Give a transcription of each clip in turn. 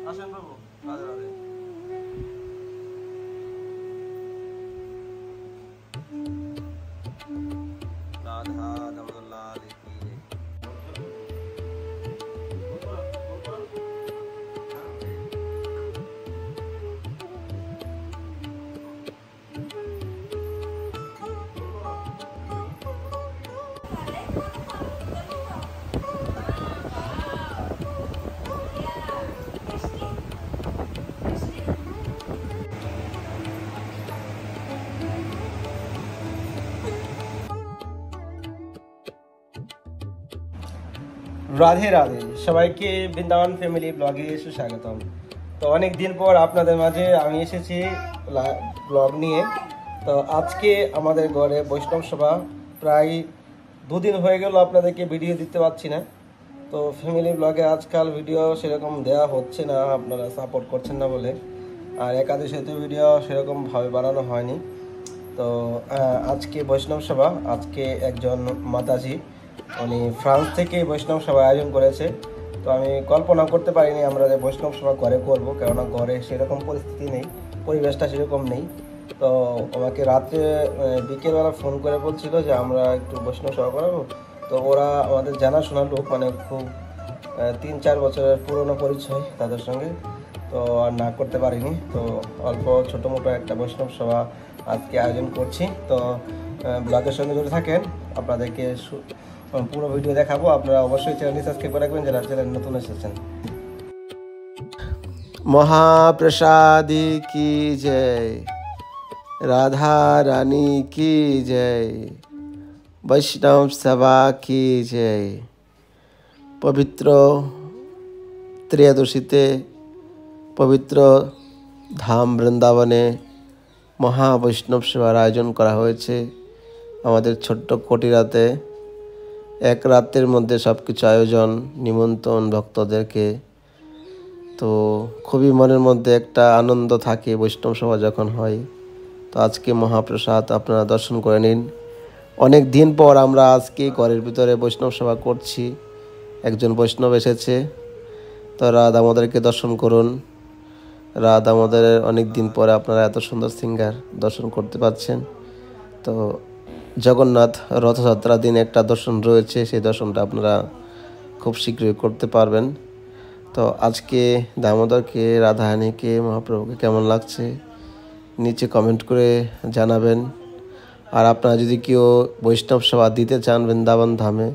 আসেন বাবু, রাধে রাধে। রাধা দামোদর লাল কি জয়। রাধে রাধে, সবাইকে বৃন্দাবন ফ্যামিলি ব্লগে সুস্বাগতম। তো অনেক দিন পর আপনাদের মাঝে আমি এসেছি ব্লগ নিয়ে। তো আজকে আমাদের ঘরে বৈষ্ণব সভা, প্রায় দুদিন হয়ে গেল আপনাদেরকে ভিডিও দিতে পারছি না। তো ফ্যামিলি ব্লগে আজকাল ভিডিও সেরকম দেওয়া হচ্ছে না, আপনারা সাপোর্ট করছেন না বলে। আর একাদশীতে ভিডিও সেরকমভাবে বানানো হয়নি। তো আজকে বৈষ্ণব সভা, আজকে একজন মাতাজি উনি ফ্রান্স থেকে বৈষ্ণব সভা আয়োজন করেছে। তো আমি কল্পনা করতে পারিনি আমরা যে বৈষ্ণব সভা ঘরে করবো, কেননা ঘরে সেরকম পরিস্থিতি নেই, পরিবেশটা সেরকম নেই। তো আমাকে রাত্রে বিকেলবেলা ফোন করে বলছিল যে আমরা একটু বৈষ্ণব সভা করাবো। তো ওরা আমাদের জানাশোনা লোক, মানে খুব 3-4 বছরের পুরনো পরিচয় তাদের সঙ্গে। তো আর না করতে পারিনি। তো অল্প ছোটো মোটো একটা বৈষ্ণব সভা আজকে আয়োজন করছি। তো ব্লগের সঙ্গে জুড়ে থাকেন, আপনাদেরকে পুরো ভিডিও দেখাবো। আপনারা অবশ্যই চ্যানেলটি সাবস্ক্রাইব করে রাখবেন যারা চ্যানেল নতুন এসেছেন। মহাপ্রসাদী কি জয়, রাধা রানী কি জয়, বৈষ্ণব সভা কি জয়। পবিত্র ত্রয়োদশীতে পবিত্র ধাম বৃন্দাবনে মহাবৈষ্ণব সেবার আয়োজন করা হয়েছে আমাদের ছোট্ট কটিরাতে। এক রাতের মধ্যে সব কিছু আয়োজন, নিমন্ত্রণ ভক্তদেরকে। তো খুবই মনের মধ্যে একটা আনন্দ থাকে বৈষ্ণব সভা যখন হয়। তো আজকে মহাপ্রসাদ আপনারা দর্শন করে নিন। অনেক দিন পর আমরা আজকে ঘরের ভিতরে বৈষ্ণব সভা করছি। একজন বৈষ্ণব এসেছে, তো দামোদরকে দর্শন করুন। দামোদরের অনেক দিন পরে আপনারা এত সুন্দর সিঙ্গার দর্শন করতে পাচ্ছেন। তো জগন্নাথ রথযাত্রার দিন একটা দর্শন রয়েছে, সেই দর্শনটা আপনারা খুব শীঘ্রই করতে পারবেন। তো আজকে দামোদরকে, রাধারানীকে, মহাপ্রভুকে কেমন লাগছে নিচে কমেন্ট করে জানাবেন। আর আপনারা যদি কেউ বৈষ্ণব সেবা দিতে চান বৃন্দাবন ধামে,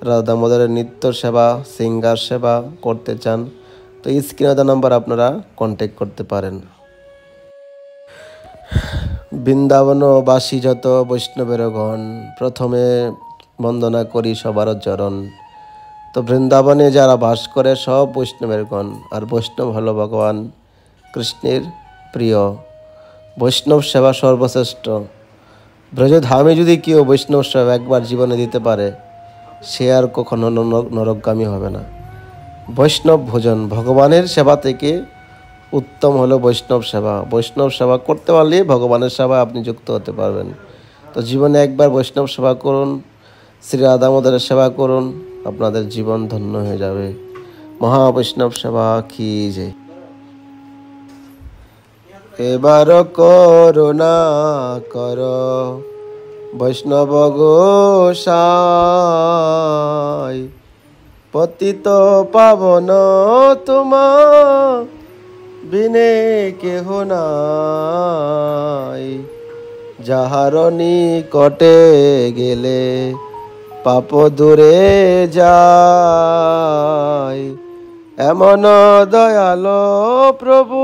রাধা দামোদরের নিত্য সেবা, সিঙ্গার সেবা করতে চান, তো এই স্ক্রিনে দেওয়া নাম্বার আপনারা কন্ট্যাক্ট করতে পারেন। বৃন্দাবনবাসী যত বৈষ্ণবের গণ, প্রথমে বন্দনা করি সবার চরণ। তো বৃন্দাবনে যারা বাস করে সব বৈষ্ণবের গণ, আর বৈষ্ণব হলো ভগবান কৃষ্ণের প্রিয়। বৈষ্ণব সেবা সর্বশ্রেষ্ঠ। ব্রজধামে যদি কেউ বৈষ্ণব সেবা একবার জীবনে দিতে পারে, সে আর কখনো নরকগামী হবে না। বৈষ্ণব ভোজন, ভগবানের সেবা থেকে উত্তম হলো বৈষ্ণব সেবা। বৈষ্ণব সেবা করতে পারলে ভগবানের সেবায় আপনি যুক্ত হতে পারবেন। তো জীবনে একবার বৈষ্ণব সেবা করুন, শ্রী রাধা দামোদরের সেবা করুন, আপনাদের জীবন ধন্য হয়ে যাবে। মহাবৈষ্ণব সেবা কি জয়। এবার করুণা কর বৈষ্ণব গোসাই, পতিত পাবন তোমা বিনে কেহ নাই। যাহার নিকটে গেলে পাপ দূরে যায়, এমন দয়াল প্রভু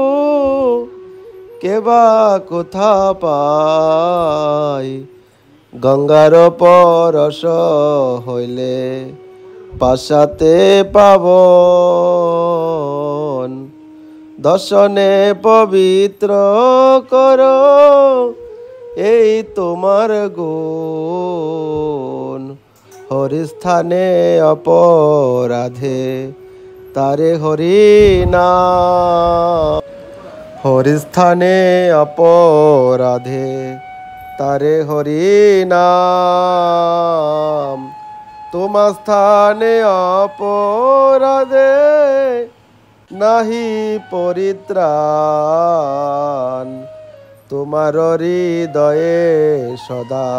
কেবা কোথা পাই। গঙ্গার পরশ হইলে পাশাতে পাবন, দর্শনে পবিত্র কর এই তোমার গুণ। হরিস্থানে অপরাধে তারে হরি নাম, হরিস্থানে অপরাধে তারে হরি নাম। তোমার স্থানে অপরাধে নাহি পরিত্রাণ তোমার হৃদয়ে সদা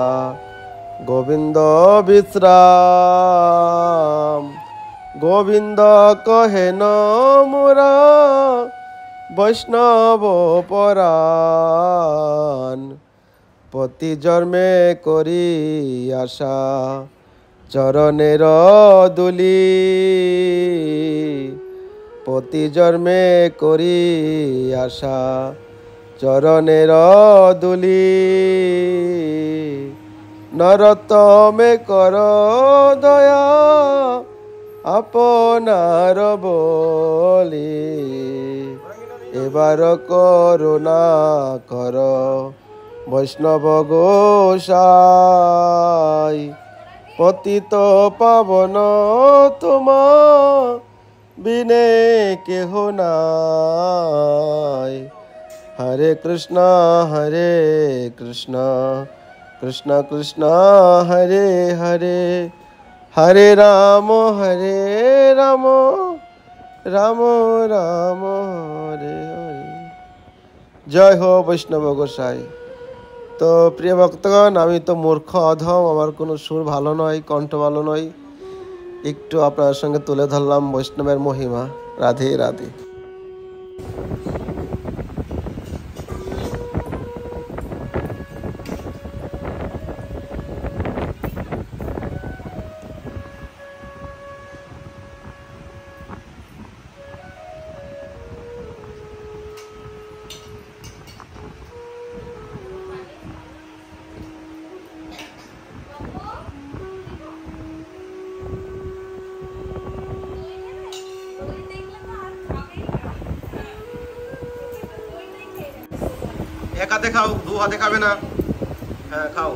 গোবিন্দ বিশ্রাম। গোবিন্দ কহেন মোরা বৈষ্ণব পরাণ, প্রতি জন্মে করি আশা চরণের দুলি। প্রতি জন্মে করি আশা চরণের দুলি। নরতমে কর দয়া আপনার বলি, এবার করুণা কর বৈষ্ণব গোসাই। পতিত পাবন তোমা বিনে কেহ নাই। হরে কৃষ্ণ কৃষ্ণ কৃষ্ণ হরে হরে, হরে রাম রাম রাম হরে হরে। জয় হো বৈষ্ণব গোসাই। তো প্রিয় ভক্তগণ, আমি তো মূর্খ অধম, আমার কোনো সুর ভালো নয়, কণ্ঠ ভালো নয়, একটু আপনার সঙ্গে তুলে ধরলাম বৈষ্ণবের মহিমা। রাধে রাধে। এক হাতে খাও, দু হাতে খাবে না। হ্যাঁ খাও।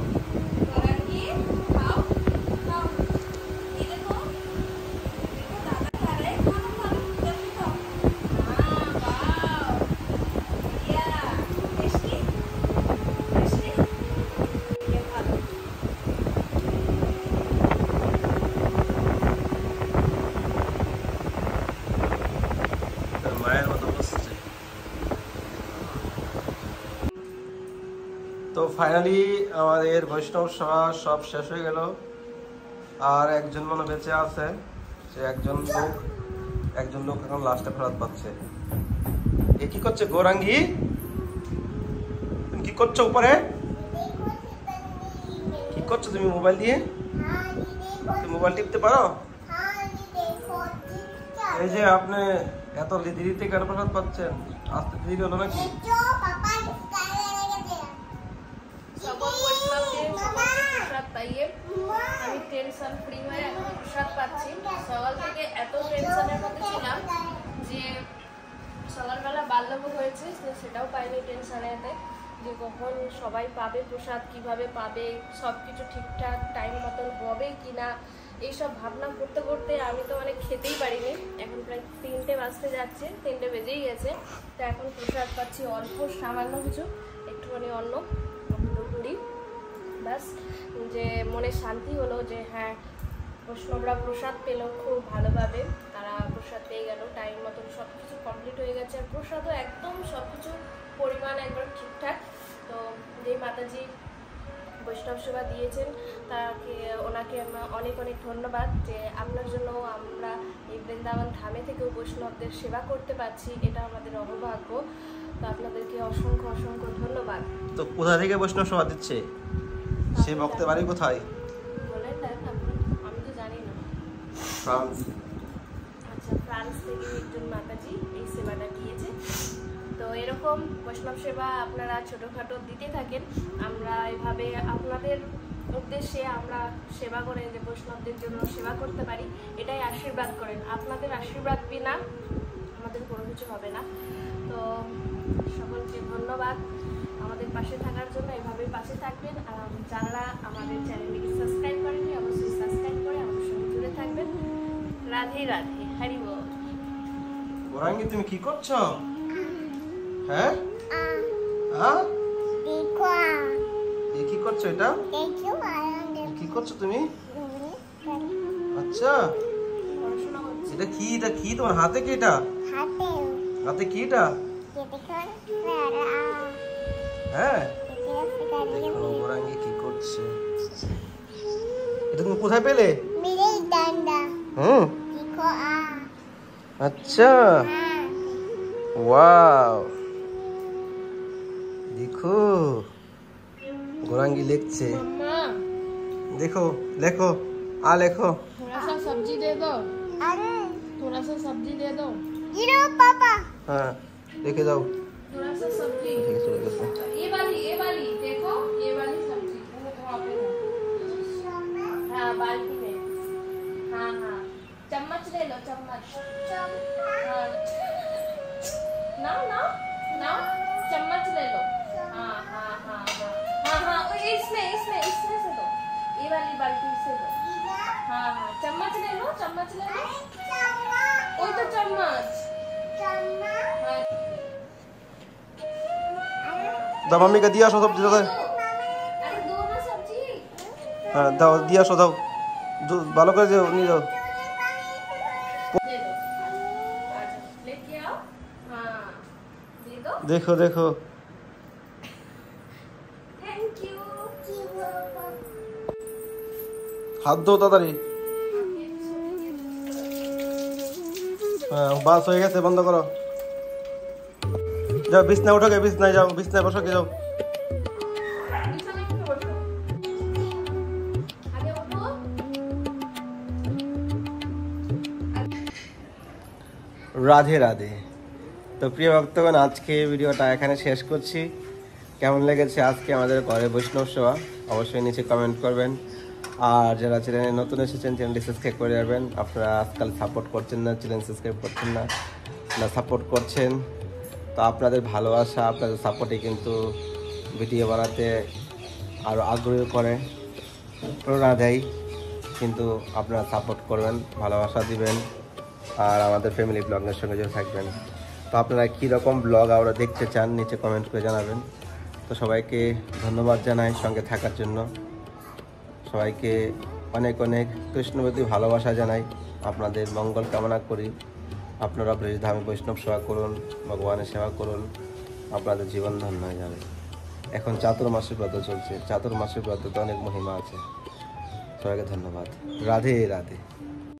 মায়ের মতো বসছে। তো ফাইনালি আমাদের বৈষ্ণব সভা সব শেষ হয়ে গেল। আর একজন মনে বেঁচে আছে, সে একজন লোক এখন লাস্টে ফেরত পাচ্ছে। এ কি করছে গৌরাঙ্গী? তুমি কি করছো উপরে? কি করছো তুমি মোবাইল দিয়ে? তুমি মোবাইল টিপতে পারো? এই যে আপনি এত দেরিতে কেন প্রসাদ পাচ্ছেন? আসতে দেরি হলো নাকি? আমি টেনশন ফ্রি হয়ে প্রসাদ পাচ্ছি। সকাল থেকে এত টেনশনের মধ্যে ছিলাম যে সকালবেলা বাল্যভোগ হয়েছে, সেটাও পাইনি টেনশনেতে, যে কখন সবাই পাবে প্রসাদ, কিভাবে পাবে, সব কিছু ঠিকঠাক টাইম মতন হবে কি না, এইসব ভাবনা করতে করতে আমি তো মানে খেতেই পারিনি। এখন প্রায় 3টে বাজতে যাচ্ছে, 3টে বেজেই গেছে। তো এখন প্রসাদ পাচ্ছি অল্প সামান্য কিছু, একটুখানি অন্ন পুরি, ব্যাস। যে মনে শান্তি হলো যে হ্যাঁ বৈষ্ণবরা প্রসাদ পেল খুব ভালোভাবে, তারা প্রসাদ পেয়ে গেল, টাইম মতন সব কিছু কমপ্লিট হয়ে গেছে। আর প্রসাদও একদম সব কিছু পরিমাণ একবার ঠিকঠাক। তো যেই মাতাজি বৈষ্ণব সেবা দিয়েছেন ওনাকে অনেক অনেক ধন্যবাদ, যে আপনার জন্য আমরা এই বৃন্দাবন ধামে থেকেও বৈষ্ণবদের সেবা করতে পারছি, এটা আমাদের অহভাগ্য। তো আপনাদেরকে অসংখ্য অসংখ্য ধন্যবাদ। তো কোথা থেকে বৈষ্ণব সেবা দিচ্ছে? সে ভক্তের বাড়ি কোথায়? বলেন না, আমি তো জানি না। ফ্রান্স। আচ্ছা, ফ্রান্স থেকে একজন মাতাজি এই সেবাটা দিয়েছে। তো এরকম বৈষ্ণব সেবা আপনারা ছোটোখাটো দিতে থাকেন। আমরা এভাবে আপনাদের উদ্দেশ্যে আমরা সেবা করে যে বৈষ্ণবদের জন্য সেবা করতে পারি, এটাই আশীর্বাদ করেন। আপনাদের আশীর্বাদ বিনা আমাদের কোনো কিছু হবে না। তো সকলকে ধন্যবাদ আমাদের পাশে থাকার জন্য। এভাবেই পাশে থাকবেন। আর যারা আমাদের চ্যানেলটিকে সাবস্ক্রাইব করেননি, অবশ্যই সাবস্ক্রাইব করে আমাদের সঙ্গে জুড়ে থাকবেন। রাধে রাধে, হরি বল। গৌরাঙ্গী তুমি কি করছো? হ্যাঁ কি করছো? এটা কি করছো তুমি? আচ্ছা, পড়াশোনা হচ্ছে। এটা কি তোমার হাতে কি এটা? হাতে কি এটা? হ্যাঁ দেখো গোরাঙ্গি কি করছে। এটা তুমি কোথায় পেলে? হুম আচ্ছা ওয়াও দেখো গোরাঙ্গি লিখছে। मम्मा देखो लेखो लेखो। थोड़ा सा सब्जी दे दो, थोड़ा सा सब्जी दे दो, हाँ लेके जाओ। थोड़ा सा सब्जी। ठीक है, चलो देखो। ये वाली देखो, ये वाली सब्जी वो वहाँ पे है। हाँ बाल्टी में। हाँ हाँ चम्मच ले लो चम्मच। हाँ ना ना ना चम्मच ले लो। हाँ हाँ हाँ हाँ हाँ हाँ इसमें इसमें इसमें से दो, ये वाली बाल्टी से दो। हाँ हाँ चम्मच ले लो, चम्मच ले लो। वही तो चम्मच। हाँ दाओ मम्मी का दिया सो सब दे। अरे दो ना सब्जी। हाँ दाओ दिया सो दाओ ভালো করে যাও নিয়ে যাও। दे दो अच्छा लेके आओ। हाँ दे दो। देखो देखो थैंक यू। হাত দাও তাড়াতাড়ি। হ্যাঁ বাস হয়ে গেছে বন্ধ করো। যাও বিছনা উঠো গে বিছনায় যাও বিছনায় বসো গে যাও। बिछाने पे बैठो। आगे उठो। রাধে রাধে। তো প্রিয় ভক্তগণ আজকে ভিডিওটা এখানে শেষ করছি। কেমন লেগেছে আজকে আমাদের ঘরে বৈষ্ণব সেবা অবশ্যই নিচে কমেন্ট করবেন। আর যারা চ্যানেলে নতুন এসেছেন চ্যানেলটি সাবস্ক্রাইব করে যাবেন। আপনারা আজকাল সাপোর্ট করছেন না, চ্যানেল সাবস্ক্রাইব করছেন না, সাপোর্ট করছেন। তো আপনাদের ভালোবাসা আপনাদের সাপোর্টে কিন্তু ভিডিও বানাতে আরও আগ্রহ করে, প্রেরণা দেয়। কিন্তু আপনারা সাপোর্ট করবেন, ভালোবাসা দিবেন আর আমাদের ফ্যামিলি ব্লগের সঙ্গে জড়িত থাকবেন। তো আপনারা কীরকম ব্লগ আমরা দেখতে চান নিচে কমেন্ট করে জানাবেন। তো সবাইকে ধন্যবাদ জানাই সঙ্গে থাকার জন্য। সবাইকে অনেক অনেক কৃষ্ণবতী ভালোবাসা জানাই। আপনাদের মঙ্গল কামনা করি। আপনারা ব্রজধামে বৈষ্ণব সেবা করুন, ভগবানের সেবা করুন, আপনাদের জীবন ধন্য হয়ে যাবে। এখন চাতুর্মাসের ব্রত চলছে, চাতুর্মাসের ব্রত তো অনেক মহিমা আছে। সবাইকে ধন্যবাদ। রাধে রাধে।